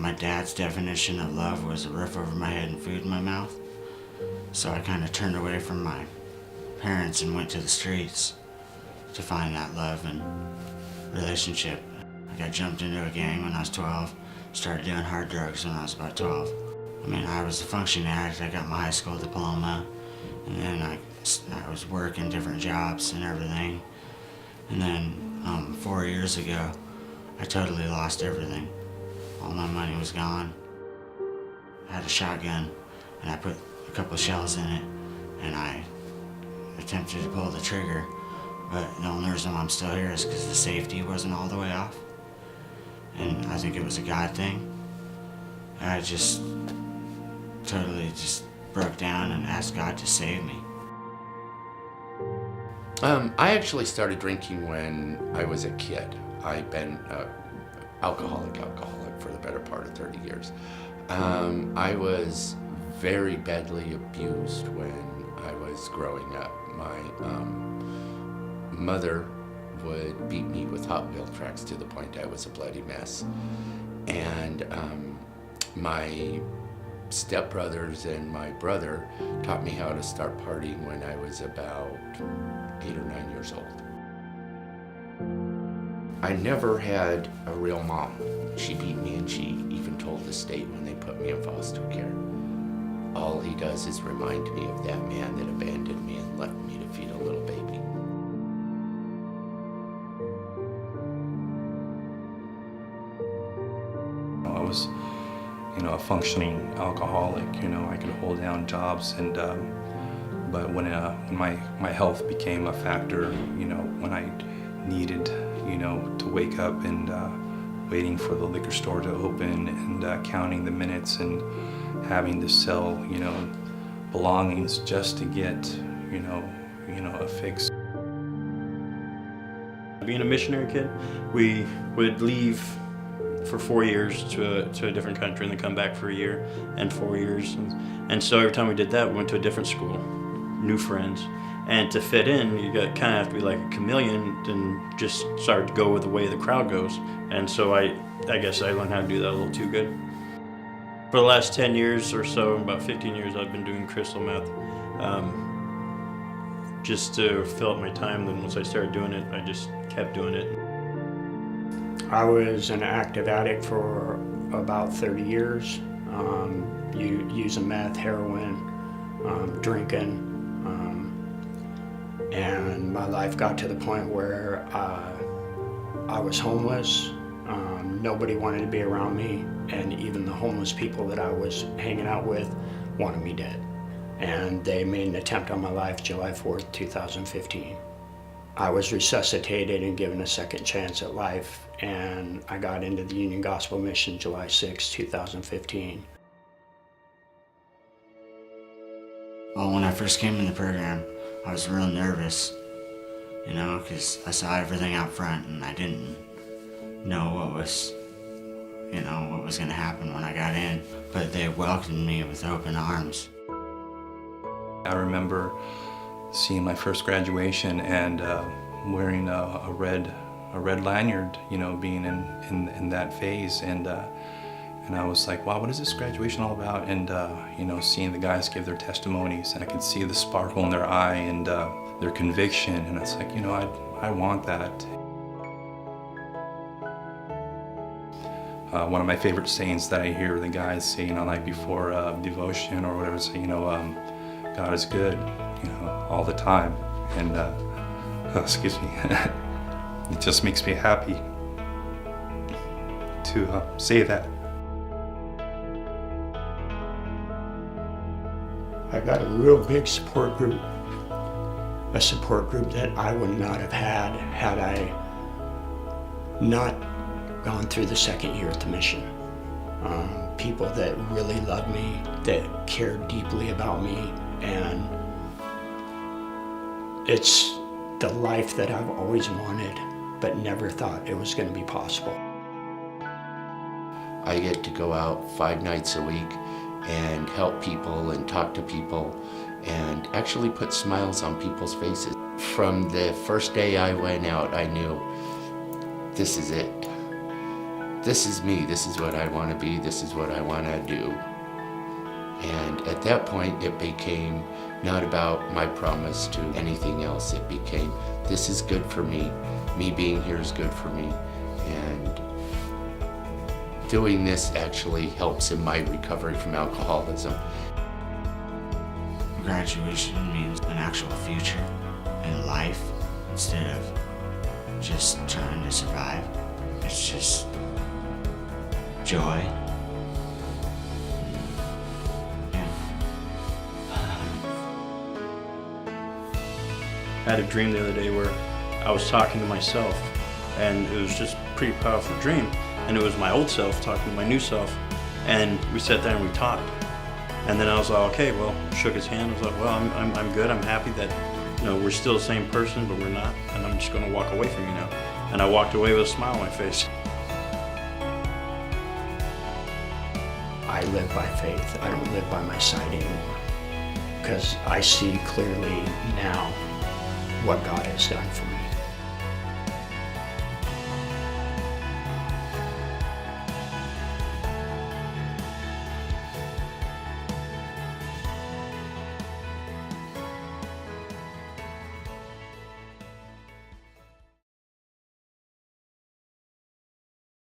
my dad's definition of love was a roof over my head and food in my mouth. So I kind of turned away from my parents and went to the streets to find that love and relationship. I got jumped into a gang when I was 12, started doing hard drugs when I was about 12. I mean, I was a functioning addict. I got my high school diploma, and then I was working different jobs and everything. And then 4 years ago, I totally lost everything. All my money was gone. I had a shotgun, and I put a couple of shells in it, and I attempted to pull the trigger, but the only reason I'm still here is because the safety wasn't all the way off. And I think it was a God thing. I just totally just broke down and asked God to save me. I actually started drinking when I was a kid. I've been alcoholic for the better part of 30 years. I was very badly abused when I was growing up. My mother would beat me with Hot Wheel tracks to the point I was a bloody mess. And my stepbrothers and my brother taught me how to start partying when I was about 8 or 9 years old. I never had a real mom. She beat me, and she even told the state when they put me in foster care, all he does is remind me of that man that abandoned me and left me to feed a little baby. I was, a functioning alcoholic. I could hold down jobs, and but when my health became a factor, when I needed, to wake up and waiting for the liquor store to open and counting the minutes and having to sell, belongings just to get, a fix. Being a missionary kid, we would leave for 4 years to a different country and then come back for a year and 4 years. And so every time we did that, we went to a different school, new friends. And to fit in, you kind of have to be like a chameleon and just start to go with the way the crowd goes. And so I guess I learned how to do that a little too good. For the last 10 years or so, about 15 years, I've been doing crystal meth just to fill up my time. Then once I started doing it, I just kept doing it. I was an active addict for about 30 years, using meth, heroin, drinking, and my life got to the point where I was homeless. Nobody wanted to be around me, and even the homeless people that I was hanging out with wanted me dead. And they made an attempt on my life July 4th, 2015. I was resuscitated and given a second chance at life, and I got into the Union Gospel Mission July 6, 2015. Well, when I first came in the program, I was real nervous, because I saw everything out front and I didn't know what was going to happen when I got in, but they welcomed me with open arms. I remember seeing my first graduation and wearing a red lanyard, being in that phase, and I was like, wow, what is this graduation all about? And seeing the guys give their testimonies, and I could see the sparkle in their eye and their conviction, and it's like, I want that. One of my favorite sayings that I hear the guys say, like before devotion or whatever, say, God is good, all the time, and excuse me, it just makes me happy to say that. I got a real big support group, a support group that I would not have had I not gone through the second year at the mission. People that really loved me, that cared deeply about me, and it's the life that I've always wanted, but never thought it was going to be possible. I get to go out 5 nights a week and help people and talk to people and actually put smiles on people's faces. From the first day I went out, I knew this is it. this is me, this is what I want to be, this is what I want to do. And at that point, it became not about my promise to anything else. It became, this is good for me. Me being here is good for me. And doing this actually helps in my recovery from alcoholism. Graduation means an actual future in life instead of just trying to survive. It's just joy. Yeah. I had a dream the other day where I was talking to myself, and it was just a pretty powerful dream. And it was my old self talking to my new self, and we sat there and we talked. And then I was like, okay, well, shook his hand. I was like, well, I'm good. I'm happy that, we're still the same person, but we're not. And I'm just going to walk away from you now. And I walked away with a smile on my face. I live by faith. I don't live by my sight anymore. Because I see clearly now what God has done for me.